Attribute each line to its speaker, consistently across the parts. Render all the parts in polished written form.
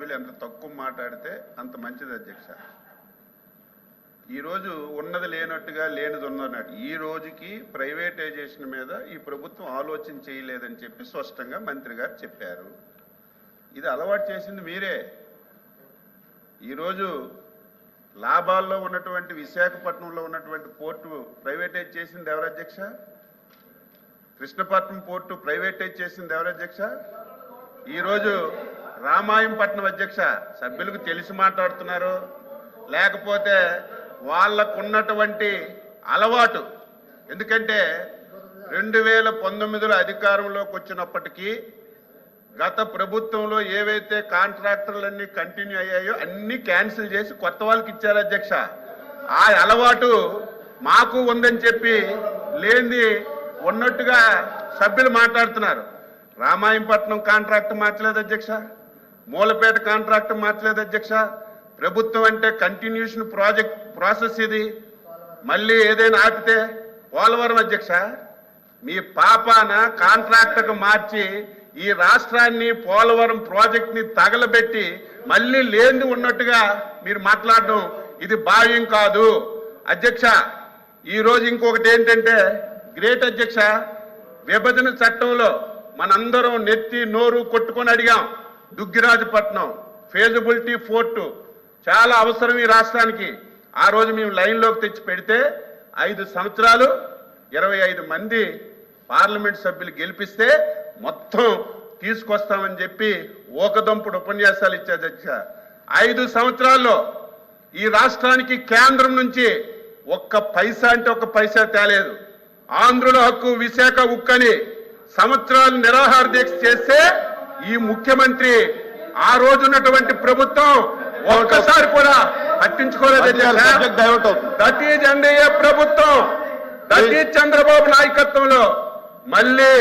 Speaker 1: సభ్యులు ఎంత తక్కువ మాట్లాడితే అంత మంచిది అధ్యక్ష. ఈరోజు ఉన్నది లేనట్టుగా లేనిది ఉన్నట్టు ఈ రోజుకి ప్రైవేటైజేషన్ మీద ఈ ప్రభుత్వం ఆలోచన చేయలేదని చెప్పి స్పష్టంగా మంత్రి గారు చెప్పారు. ఇది అలవాటు చేసింది మీరే. ఈరోజు లాభాల్లో ఉన్నటువంటి విశాఖపట్నంలో ఉన్నటువంటి పోర్టు ప్రైవేటైజ్ చేసింది ఎవరు అధ్యక్ష? కృష్ణపట్నం పోర్టు ప్రైవేటైజ్ చేసింది ఎవరు అధ్యక్ష? ఈరోజు రామాయంపట్నం అధ్యక్ష సభ్యులకు తెలిసి మాట్లాడుతున్నారు, లేకపోతే వాళ్ళకున్నటువంటి అలవాటు. ఎందుకంటే 2019లో అధికారంలోకి వచ్చినప్పటికీ గత ప్రభుత్వంలో ఏవైతే కాంట్రాక్టర్లన్నీ కంటిన్యూ అయ్యాయో అన్నీ క్యాన్సిల్ చేసి కొత్త వాళ్ళకి ఇచ్చారు అధ్యక్ష. ఆ అలవాటు మాకు ఉందని చెప్పి లేనిది ఉన్నట్టుగా సభ్యులు మాట్లాడుతున్నారు. రామాయంపట్నం కాంట్రాక్ట్ మార్చలేదు అధ్యక్ష, మూలపేట కాంట్రాక్ట్ మార్చలేదు అధ్యక్ష. ప్రభుత్వం అంటే కంటిన్యూషన్ ప్రాసెస్ ఇది. మళ్ళీ ఏదైనా ఆపితే పోలవరం అధ్యక్ష మీ పాపాన కాంట్రాక్టర్కు మార్చి ఈ రాష్ట్రాన్ని పోలవరం ప్రాజెక్ట్ని తగలబెట్టి మళ్ళీ లేని ఉన్నట్టుగా మీరు మాట్లాడడం ఇది భావ్యం కాదు అధ్యక్ష. ఈరోజు ఇంకొకటి ఏంటంటే గ్రేట్ అధ్యక్ష, విభజన చట్టంలో మనందరం నెత్తి నోరు కొట్టుకొని అడిగాం. దుగ్గిరాజపట్నం ఫేజబిలిటీ ఫోర్టు చాలా అవసరం ఈ రాష్ట్రానికి. ఆ రోజు మేము లైన్లోకి తెచ్చి పెడితే 5 సంవత్సరాలు 25 మంది పార్లమెంట్ సభ్యులు గెలిపిస్తే మొత్తం తీసుకొస్తామని చెప్పి ఓకదంపుడు ఉపన్యాసాలు ఇచ్చారు అధ్యక్ష. 5 సంవత్సరాల్లో ఈ రాష్ట్రానికి కేంద్రం నుంచి ఒక్క పైసా అంటే ఒక్క పైసా తేలేదు. ఆంధ్రుల హక్కు విశాఖ ఉక్కని సంవత్సరాలు నిరాహార దీక్ష చేస్తే ఈ ముఖ్యమంత్రి ఆ రోజున్నటువంటి ప్రభుత్వం ఒక్కసారి కూడా పట్టించుకోలేదు. దట్ ఈజ్ ఎన్డీఏ ప్రభుత్వం, దట్ ఈజ్ చంద్రబాబు నాయకత్వంలో మళ్ళీ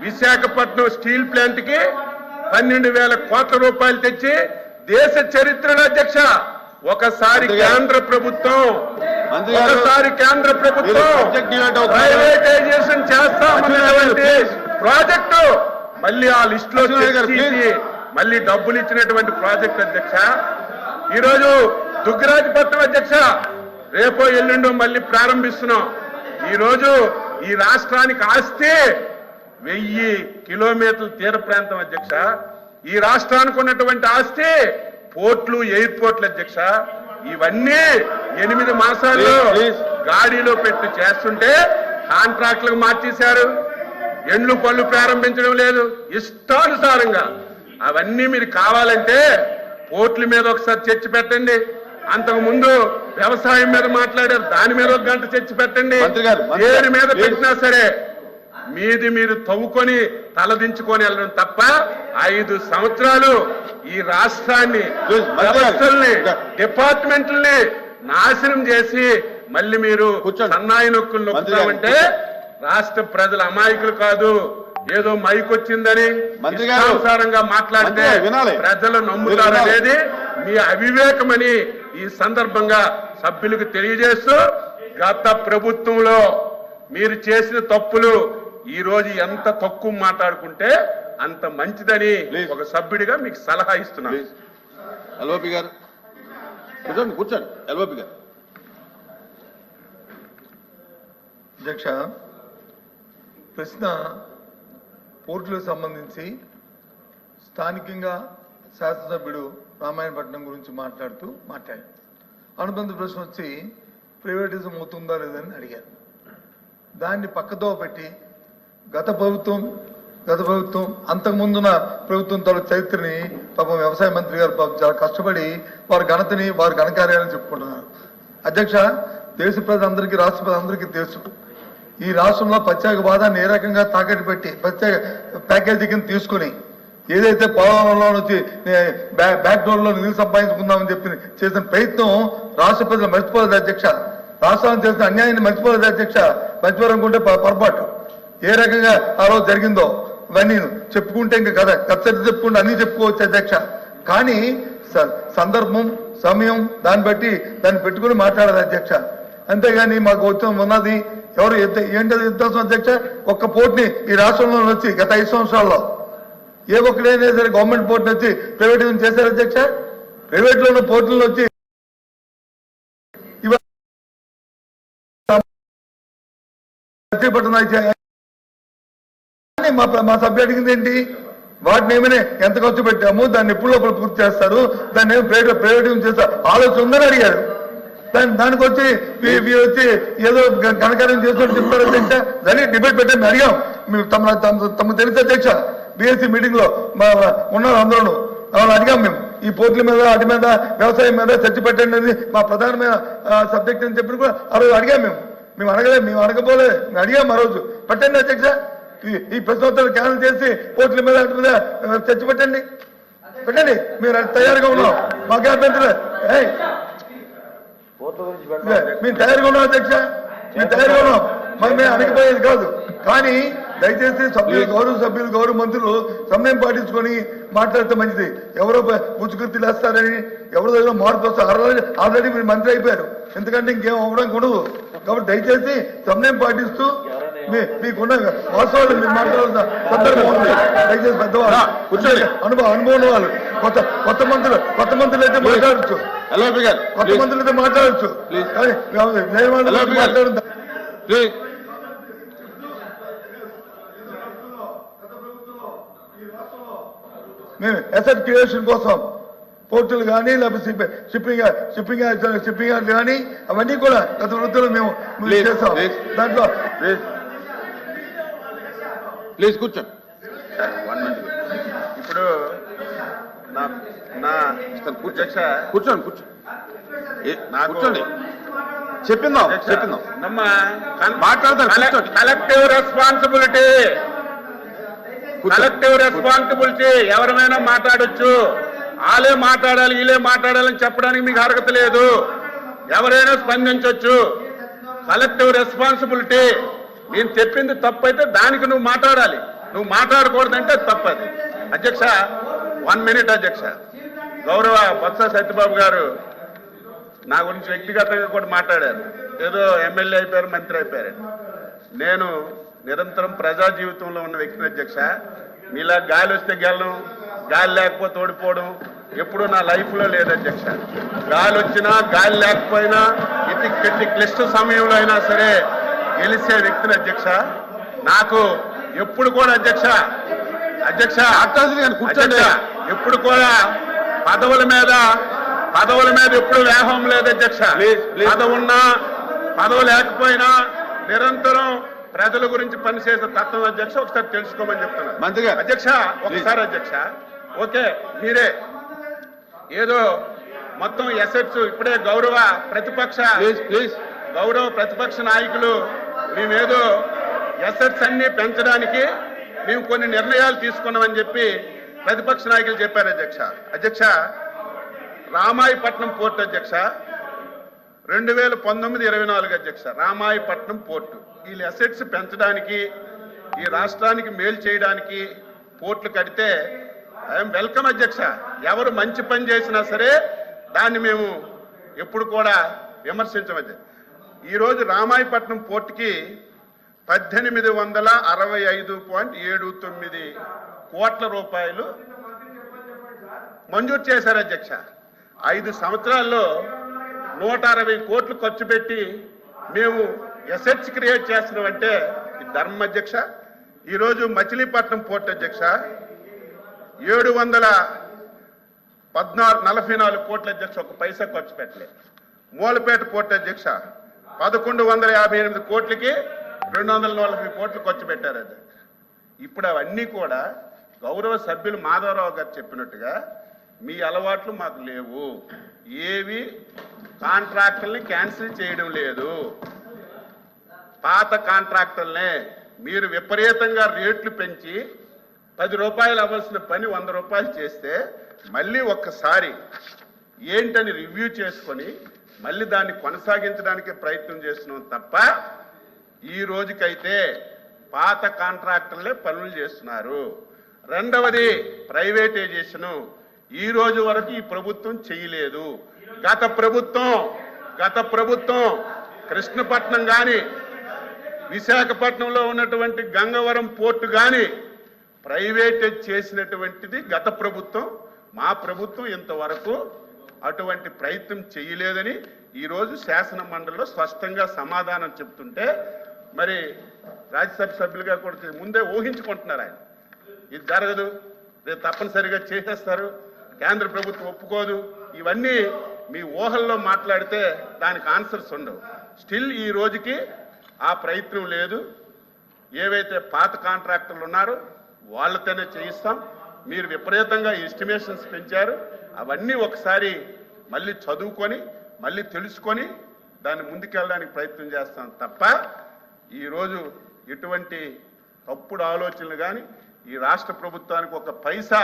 Speaker 1: విశాఖపట్నం స్టీల్ ప్లాంట్ కి 12,000 కోట్ల రూపాయలు తెచ్చి దేశ చరిత్రలో అధ్యక్ష ఒకసారి కేంద్ర ప్రభుత్వం ప్రైవేటైజేషన్ చేస్తామన్నటువంటి ప్రాజెక్టు మళ్ళీ ఆ లిస్ట్ లో మళ్ళీ డబ్బులు ఇచ్చినటువంటి ప్రాజెక్ట్ అధ్యక్ష. ఈరోజు దుగ్గిరాజపట్నం అధ్యక్ష రేపో ఎల్లుండో మళ్ళీ ప్రారంభిస్తున్నాం. ఈరోజు ఈ రాష్ట్రానికి ఆస్తి 1000 కిలోమీటర్ల తీర ప్రాంతం అధ్యక్ష. ఈ రాష్ట్రానికి ఉన్నటువంటి ఆస్తి పోర్ట్లు, ఎయిర్పోర్ట్లు అధ్యక్ష. ఇవన్నీ 8 మాసాల్లో గాడిలో పెట్టి చేస్తుంటే కాంట్రాక్టులకు మార్చేశారు. ఎండ్లు పళ్ళు ప్రారంభించడం లేదు ఇష్టానుసారంగా. అవన్నీ మీరు కావాలంటే పోర్ట్ల మీద ఒకసారి చర్చ పెట్టండి. అంతకు ముందు వ్యవసాయం మీద మాట్లాడారు, దాని మీద 1 గంట చర్చ పెట్టండి. దేని మీద పెట్టినా సరే మీది మీరు తవ్వుకొని తలదించుకొని వెళ్ళడం తప్ప 5 సంవత్సరాలు ఈ రాష్ట్రాన్ని, వ్యవస్థల్ని, డిపార్ట్మెంట్లని నాశనం చేసి మళ్ళీ మీరు సన్నాయి నొక్కులు నొక్కుతామంటే రాష్ట్ర ప్రజల అమాయకులు కాదు. ఏదో మైక్ వచ్చిందని ఇష్టానుసారంగా మాట్లాడితే ప్రజలు నమ్ముతారనేది మీ అవివేకమని ఈ సందర్భంగా సభ్యులకు తెలియజేస్తూ, గత ప్రభుత్వంలో మీరు చేసిన తప్పులు ఈ రోజు ఎంత తక్కువ మాట్లాడుకుంటే అంత మంచిదని ఒక సభ్యుడిగా మీకు సలహా ఇస్తున్నాను.
Speaker 2: ఎల్ఓపి గారు కూర్చోండి, కూర్చోండి. ఎల్ఓపి గారు.
Speaker 3: అధ్యక్ష, ప్రశ్న పోర్టులకు సంబంధించి స్థానికంగా శాసనసభ్యుడు రామాయణపట్నం గురించి మాట్లాడారు. అనుబంధ ప్రశ్న వచ్చి ప్రైవేటిజం అవుతుందా లేదని అడిగారు. దాన్ని పక్కదో పెట్టి గత ప్రభుత్వం అంతకుముందున్న ప్రభుత్వం తన చరిత్రని పాపం వ్యవసాయ మంత్రి గారు పాపం చాలా కష్టపడి వారి ఘనతని, వారి ఘనకార్యాలను చెప్పుకుంటున్నారు. అధ్యక్ష, దేశ ప్రజలందరికీ, రాష్ట్ర ప్రజలందరికీ తెలుసు ఈ రాష్ట్రంలో ప్రత్యేక హోదాన్ని ఏ రకంగా తాకట్టు పెట్టి ప్రత్యేక ప్యాకేజీ కింద తీసుకుని ఏదైతే పోలవరంలో వచ్చి బ్యాక్ డోర్లో నిధులు సంపాదించుకుందామని చెప్పి చేసిన ప్రయత్నం రాష్ట్ర ప్రజలు మర్చిపోలేదు అధ్యక్ష. రాష్ట్రాన్ని చేసిన అన్యాయాన్ని మర్చిపోలేదు అధ్యక్ష. మర్చిపోవాలనుకుంటే పొరపాటు. ఏ రకంగా ఆ రోజు జరిగిందో ఇవన్నీ చెప్పుకుంటే ఇంకా కదా కచ్చరి చెప్పుకుంటే అన్ని చెప్పుకోవచ్చు అధ్యక్ష. కానీ సందర్భం, సమయం దాన్ని పెట్టుకుని మాట్లాడాలి అధ్యక్ష. అంతేగాని మాకు వచ్చి ఉన్నది ఏంటి వ్యత్యాసం అధ్యక్ష? ఒక్క పోర్టుని ఈ రాష్ట్రంలో వచ్చి గత 5 సంవత్సరాల్లో ఏ ఒక్కడైనా సరే గవర్నమెంట్ పోర్టులు వచ్చి ప్రైవేట్ చేశారు అధ్యక్ష? ప్రైవేట్ లో ఉన్న పోర్టులను వచ్చి మా సభ్యు అడిగింది ఏంటి? వాటిని ఏమైనా ఎంత ఖర్చు పెట్టాము, దాన్ని ఎప్పుడు లోపల పూర్తి చేస్తారు, దాన్ని ఏమి ప్రైవేట్ చేస్తారు ఆలోచన ఉందని అడిగారు. దానికి వచ్చి వచ్చి ఏదో ఘనకార్యం చేసుకొని చెప్తారు అధ్యక్ష. దాన్ని డిబేట్ పెట్టాము, అడిగాం. తమకు తెలిసి అధ్యక్ష, బీఎస్సీ మీటింగ్ లో ఉన్నారు అందరూ, అడిగాం మేము ఈ పోర్టుల మీద వాటి మీద వ్యవసాయం మీద చర్చ పెట్టండి అనేది మా ప్రధానమైన సబ్జెక్ట్ అని చెప్పి కూడా ఆ రోజు అడిగాం. మేము అడగలేదు, మేము అడగపోలే, మేము అడిగాం ఆ రోజు. పెట్టండి అధ్యక్ష, ఈ ప్రశ్నోత్తరాలు క్యాన్సిల్ చేసి పోర్టుల మీద వాటి మీద చర్చ పెట్టండి. మీరు తయారుగా ఉన్నాం, మాకే అభ్యంతరం. మేము తయారుగా ఉన్నాం అధ్యక్ష, మేము తయారుగా ఉన్నాం. మరి మేము అడగపోయేది కాదు. కానీ దయచేసి సభ్యులు, గౌరవ మంత్రులు సమయం పాటించుకొని మాట్లాడితే మంచిది. ఎవరో పుచ్చుకృతి లేస్తారని, ఎవరో మార్పు వస్తారు. ఆల్రెడీ మీరు మంత్రి అయిపోయారు, ఎందుకంటే ఇంకేం అవ్వడానికి ఉండదు. కాబట్టి దయచేసి సమయం పాటిస్తూ మీకున్న వాస్తవాలు మీరు మాట్లాడాల్సిన సందర్భం ఉంది. దయచేసి పెద్దవాళ్ళు కూర్చోండి, అనుభవం ఉన్న వాళ్ళు, కొత్త మంత్రులు అయితే మాట్లాడచ్చు, కొత్త మంత్రులు అయితే మాట్లాడచ్చు. కానీ మాట్లాడుతా మేము ఎసెట్ క్రియేషన్ కోసం పోర్టులు కానీ లేకపోతే షిప్పింగ్ యార్డ్ కానీ అవన్నీ కూడా గత వృత్తులు మేము చేస్తాం. దాంట్లో
Speaker 2: ప్లీజ్ కూర్చోండి.
Speaker 1: ఇప్పుడు కూర్చోండి కలెక్టివ్ రెస్పాన్సిబిలిటీ ఎవరైనా మాట్లాడొచ్చు. వాళ్ళే మాట్లాడాలి, వీళ్ళే మాట్లాడాలని చెప్పడానికి మీకు అర్హత లేదు. ఎవరైనా స్పందించవచ్చు. Collective responsibility. నేను చెప్పింది తప్పైతే దానికి నువ్వు మాట్లాడాలి, నువ్వు మాట్లాడకూడదంటే తప్పది. అధ్యక్ష 1 minute అధ్యక్ష. గౌరవ బొత్స సత్యబాబు గారు నా గురించి వ్యక్తిగతంగా కూడా మాట్లాడారు. ఏదో ఎమ్మెల్యే అయిపోయారు, మంత్రి అయిపోయారు. నేను నిరంతరం ప్రజా జీవితంలో ఉన్న వ్యక్తిని అధ్యక్ష. మీలా గాలి వస్తే గెలడం, గాలి లేకపోతే ఓడిపోవడం ఎప్పుడు నా లైఫ్లో లేదు అధ్యక్ష. గాలి వచ్చినా గాలి లేకపోయినా ఎట్టి క్లిష్ట సమయంలో అయినా సరే గెలిచే వ్యక్తిని అధ్యక్ష. నాకు ఎప్పుడు కూడా అధ్యక్ష కూర్చోండి, ఎప్పుడు కూడా పదవుల మీద ఎప్పుడు వ్యాహం లేదు అధ్యక్ష. పదవున్నా పదవి లేకపోయినా నిరంతరం ప్రజల గురించి పనిచేసే తత్వం అధ్యక్ష. ఒకసారి తెలుసుకోమని చెప్తున్నా అధ్యక్ష. ఒకసారి అధ్యక్ష, ఓకే మీరే ఏదో మొత్తం ఎసెట్స్ ఇప్పుడే గౌరవ ప్రతిపక్ష నాయకులు మేమేదో ఎసెట్స్ అన్ని పెంచడానికి మేము కొన్ని నిర్ణయాలు తీసుకున్నామని చెప్పి ప్రతిపక్ష నాయకులు చెప్పారు అధ్యక్ష. రామాయపట్నం పోర్టు అధ్యక్ష 2019-24 అధ్యక్ష. రామాయపట్నం పోర్టు వీళ్ళు అసెట్స్ పెంచడానికి, ఈ రాష్ట్రానికి మేలు చేయడానికి పోర్టులు కడితే ఐఎమ్ వెల్కమ్ అధ్యక్ష. ఎవరు మంచి పని చేసినా సరే దాన్ని మేము ఎప్పుడు కూడా విమర్శించమధ్య. ఈరోజు రామాయపట్నం పోర్టుకి 1865.79 కోట్ల రూపాయలు మంజూరు చేశారు అధ్యక్ష. 5 సంవత్సరాల్లో 160 కోట్లు ఖర్చు పెట్టి మేము ఎసెట్స్ క్రియేట్ చేస్తున్నామంటే ఇది ధర్మం అధ్యక్ష. ఈరోజు మచిలీపట్నం పోర్ట్ అధ్యక్ష 744 కోట్ల అధ్యక్ష, ఒక పైసా ఖర్చు పెట్టలేదు. మూలపేట పోర్ట్ అధ్యక్ష 1158 కోట్లకి 240 కోట్లు ఖర్చు పెట్టారు అధ్యక్ష. ఇప్పుడు అవన్నీ కూడా గౌరవ సభ్యులు మాధవరావు గారు చెప్పినట్టుగా మీ అలవాట్లు మాకు లేవు. ఏవి కాంట్రాక్టుల్ని క్యాన్సిల్ చేయడం లేదు. పాత కాంట్రాక్టుల్నే మీరు విపరీతంగా రేట్లు పెంచి 10 రూపాయలు అవ్వాల్సిన పని 100 రూపాయలు చేస్తే మళ్ళీ ఒక్కసారి ఏంటని రివ్యూ చేసుకొని మళ్ళీ దాన్ని కొనసాగించడానికి ప్రయత్నం చేస్తున్నాం తప్ప ఈ రోజుకైతే పాత కాంట్రాక్టర్లే పనులు చేస్తున్నారు. రెండవది ప్రైవేటైజేషను ఈ రోజు వరకు ఈ ప్రభుత్వం చేయలేదు. గత ప్రభుత్వం కృష్ణపట్నం కానీ విశాఖపట్నంలో ఉన్నటువంటి గంగవరం పోర్టు కానీ ప్రైవేటైజ్ చేసినటువంటిది గత ప్రభుత్వం. మా ప్రభుత్వం ఇంతవరకు అటువంటి ప్రయత్నం చేయలేదని ఈరోజు శాసన మండలిలో స్పష్టంగా సమాధానం చెప్తుంటే మరి రాజ్యసభ సభ్యులుగా కూడా ముందే ఊహించుకుంటున్నారు ఆయన. ఇది జరగదు, రేపు తప్పనిసరిగా చేసేస్తారు, కేంద్ర ప్రభుత్వం ఒప్పుకోదు, ఇవన్నీ మీ ఊహల్లో మాట్లాడితే దానికి ఆన్సర్స్ ఉండవు. స్టిల్ ఈ రోజుకి ఆ ప్రయత్నం లేదు. ఏవైతే పాత కాంట్రాక్టర్లు ఉన్నారో వాళ్ళతోనే చేయిస్తాం. మీరు విపరీతంగా ఎస్టిమేషన్స్ పెంచారు, అవన్నీ ఒకసారి మళ్ళీ చదువుకొని మళ్ళీ తెలుసుకొని దాన్ని ముందుకెళ్ళడానికి ప్రయత్నం చేస్తాం తప్ప ఈరోజు ఎటువంటి తప్పుడు ఆలోచనలు కానీ ఈ రాష్ట్ర ప్రభుత్వానికి ఒక పైసా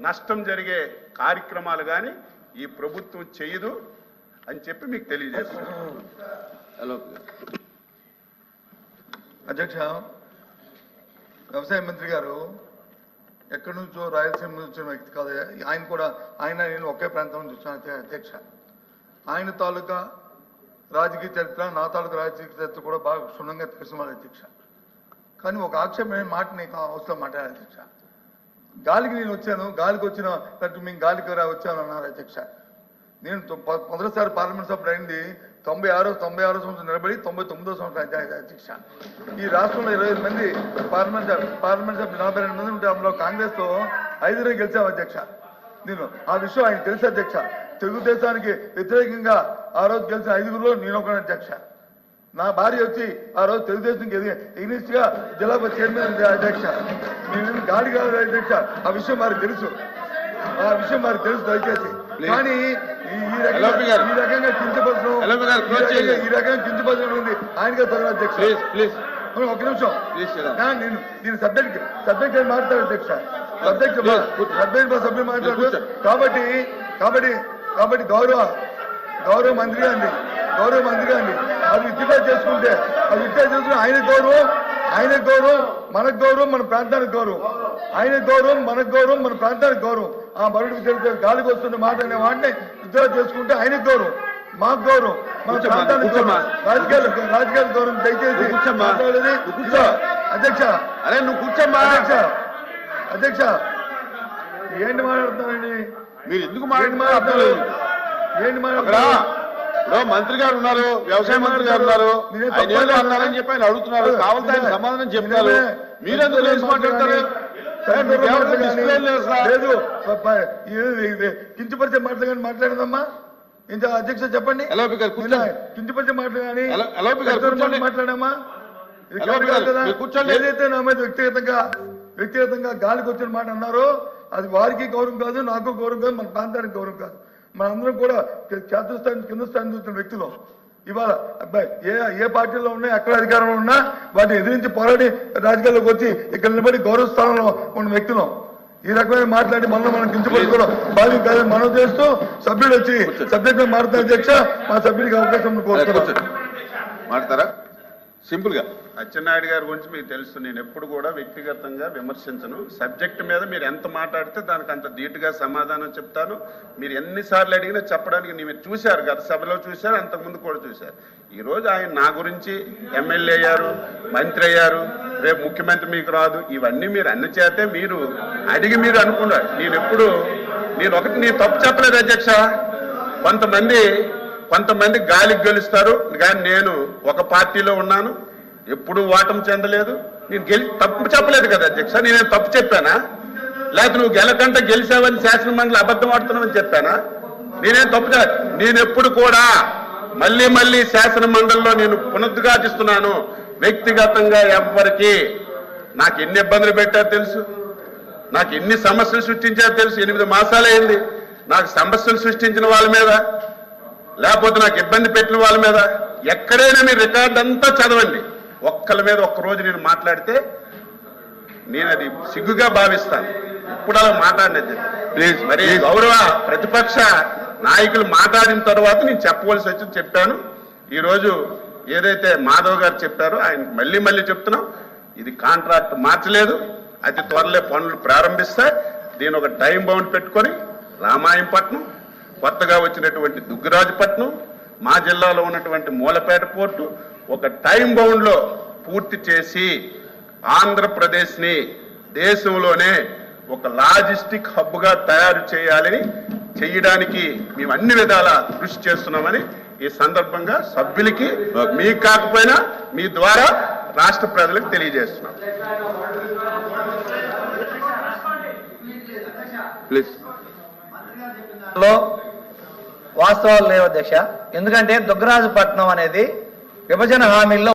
Speaker 1: నష్టం జరిగే కార్యక్రమాలు కానీ ఈ ప్రభుత్వం చేయదు అని చెప్పి మీకు తెలియజేస్తున్నాను.
Speaker 3: అధ్యక్ష, వ్యవసాయ మంత్రి గారు ఎక్కడి నుంచో రాయలసీమ నుంచి వచ్చిన వ్యక్తి కాదు. ఆయన కూడా నేను ఒకే ప్రాంతం నుంచి వచ్చాను అధ్యక్ష. ఆయన తాలూకా రాజకీయ చరిత్ర, నా తాలూకా రాజకీయ చరిత్ర కూడా బాగా క్షుణ్ణంగా తెలిసిన వాళ్ళు అధ్యక్ష. కానీ ఒక ఆక్షేపమైన మాట నీకు అవసరం మాట్లాడాలి అధ్యక్ష. గాలికి నేను వచ్చాను, గాలికి వచ్చిన మేము గాలికి వచ్చాను అన్నారు అధ్యక్ష. నేను మొదటిసారి పార్లమెంట్ సభ్యుడు అయింది 96 సంవత్సరం నిలబడి 99వ సంవత్సరం అధ్యక్ష. ఈ రాష్ట్రంలో 25 మంది పార్లమెంట్ సభ్యులు 42 మంది ఉంటే అందులో కాంగ్రెస్ తో 5 గెలిచాం అధ్యక్ష. నేను ఆ విషయం ఆయన తెలుసు అధ్యక్ష. తెలుగుదేశానికి వ్యతిరేకంగా ఆ రోజు గెలిచిన 5గురిలో నేను ఒక అధ్యక్ష. నా భార్య వచ్చి ఆ రోజు తెలుగుదేశం ఎగ్నిస్ట్ గా జిల్లా చైర్మన్ అధ్యక్ష. నేను గాలి కాదు అధ్యక్ష. ఆ విషయం వారికి తెలుసు, దయచేసి. కానీ ఈ రకంగా కించపరచడం ఉంది ఆయనగా తగిన అధ్యక్ష. ఒక నిమిషం, నేను దీని సబ్జెక్ట్ మాట్లాడారు అధ్యక్ష. సభ్యులు మాట్లాడారు కాబట్టి గౌరవ మంత్రి గారిని అది విత్డ్రా చేసుకుంటే ఆయన గౌరవం మనకు గౌరవం, మన ప్రాంతానికి గౌరవం. ఆయన గౌరవం మనకు గౌరవం, మన ప్రాంతానికి గౌరవం. ఆ మరుడికి తెలిసే గాలికి వస్తున్న మాట అనే వాటిని విత్డ్రా చేసుకుంటే ఆయనకు గౌరవం, మాకు గౌరవం, మన ప్రాంతానికి గౌరవం, రాజకీయ గౌరవం. దయచేసి మాట్లాడేది అధ్యక్ష.
Speaker 2: అరే నువ్వు కూర్చోమ్మా
Speaker 3: అధ్యక్ష. ఏంటి మాట్లాడుతున్నారండి
Speaker 2: మీరు? ఎందుకు మాట్లాడుతున్నారు? ఇప్పుడు మంత్రి గారు ఉన్నారు, వ్యవసాయ మంత్రి గారు ఉన్నారు, ఆయన ఏదో అన్నారని చెప్పి ఆయన అడుగుతున్నారు, కావాలంటే ఆయన సమాధానం చెప్తారు. మీరెందుకు లేచి మాట్లాడతారు?
Speaker 3: లేదు, కించపరిచే మాటలు కానీ మాట్లాడదమ్మా. ఇంత అధ్యక్ష చెప్పండి, కించపరిచే మాటలు కానీ మాట్లాడమ్మా. ఏదైతే నా మీద వ్యక్తిగతంగా గాలికి వచ్చిన మాట అన్నారో అది వారికి గౌరవం కాదు, నాకు గౌరవం కాదు, మన ప్రాంతానికి గౌరవం కాదు. మనందరం కూడా కింద స్థాయి చూస్తున్న వ్యక్తులు. ఇవాళ ఏ పార్టీలో ఉన్నా, ఎక్కడ అధికారంలో ఉన్నా వాటిని ఎదిరించి పోరాడి రాజకీయాల్లోకి వచ్చి ఇక్కడ నిలబడి గౌరవ స్థానంలో ఉన్న వ్యక్తులు ఈ రకమైన మాట్లాడి మనం కించపరుచుకోవడం బాధ్యత కాదని మనం చేస్తూ సభ్యుడు వచ్చి సబ్జెక్ట్ మాట్లాడుతున్న అధ్యక్ష, మా సభ్యుడికి అవకాశం కోరుతున్నాం.
Speaker 2: మాట్లాడతారా? సింపుల్ గా.
Speaker 1: అచ్చెన్నాయుడు గారి గురించి మీకు తెలుసు, నేను ఎప్పుడు కూడా వ్యక్తిగతంగా విమర్శించను. సబ్జెక్టు మీద మీరు ఎంత మాట్లాడితే దానికి అంత ధీటుగా సమాధానం చెప్తాను. మీరు ఎన్నిసార్లు అడిగినా చెప్పడానికి మీరు చూశారు, గత సభలో చూశారు, అంతకుముందు కూడా చూశారు. ఈరోజు ఆయన నా గురించి ఎమ్మెల్యే అయ్యారు, మంత్రి అయ్యారు, రేపు ముఖ్యమంత్రి మీకు రాదు, ఇవన్నీ మీరు అన్ని చేతే మీరు అడిగి మీరు అనుకున్నారు. నేను తప్పు చెప్పలేదు అధ్యక్ష. కొంతమంది గాలికి గెలుస్తారు, కానీ నేను ఒక పార్టీలో ఉన్నాను, ఎప్పుడు ఓటమి చెందలేదు. నేను తప్పు చెప్పలేదు కదా అధ్యక్ష. నేనేం తప్పు చెప్పానా? లేకపోతే నువ్వు గెలకంటే గెలిచావని శాసన మండలి అబద్ధం ఆడుతున్నావని చెప్పానా? నేనేం తప్పు నేను ఎప్పుడు కూడా మళ్ళీ శాసన మండలిలో నేను పునరుద్ఘాటిస్తున్నాను. వ్యక్తిగతంగా ఎవ్వరికి నాకు ఎన్ని ఇబ్బందులు పెట్టారో తెలుసు, నాకు ఎన్ని సమస్యలు సృష్టించారో తెలుసు. 8 మాసాలైంది నాకు సమస్యలు సృష్టించిన వాళ్ళ మీద, లేకపోతే నాకు ఇబ్బంది పెట్టిన వాళ్ళ మీద ఎక్కడైనా మీరు రికార్డు అంతా చదవండి. ఒక్కళ్ళ మీద ఒక్కరోజు నేను మాట్లాడితే నేను అది సిగ్గుగా భావిస్తాను. ఇప్పుడు అలా మాట్లాడినది ప్లీజ్. మరి గౌరవ ప్రతిపక్ష నాయకులు మాట్లాడిన తర్వాత నేను చెప్పవలసి వచ్చి చెప్పాను. ఈరోజు ఏదైతే మాధవ్ గారు చెప్పారో ఆయన మళ్ళీ చెప్తున్నాం, ఇది కాంట్రాక్ట్ మార్చలేదు, అతి త్వరలో పనులు ప్రారంభిస్తాయి. దీని ఒక టైం బౌండ్ పెట్టుకొని రామాయంపట్నం, కొత్తగా వచ్చినటువంటి దుగ్గరాజుపట్నం, మా జిల్లాలో ఉన్నటువంటి మూలపేట పోర్టు ఒక టైం బౌండ్లో పూర్తి చేసి ఆంధ్రప్రదేశ్ని దేశంలోనే ఒక లాజిస్టిక్ హబ్గా తయారు చేయడానికి మేము అన్ని విధాల కృషి చేస్తున్నామని ఈ సందర్భంగా సభ్యులకి మీకు కాకపోయినా మీ ద్వారా రాష్ట్ర ప్రజలకు తెలియజేస్తున్నాం. ప్లీజ్.
Speaker 4: వాస్తవాలు లేవు అధ్యక్ష. ఎందుకంటే దుగ్గరాజపట్నం అనేది విభజన హామీల్లో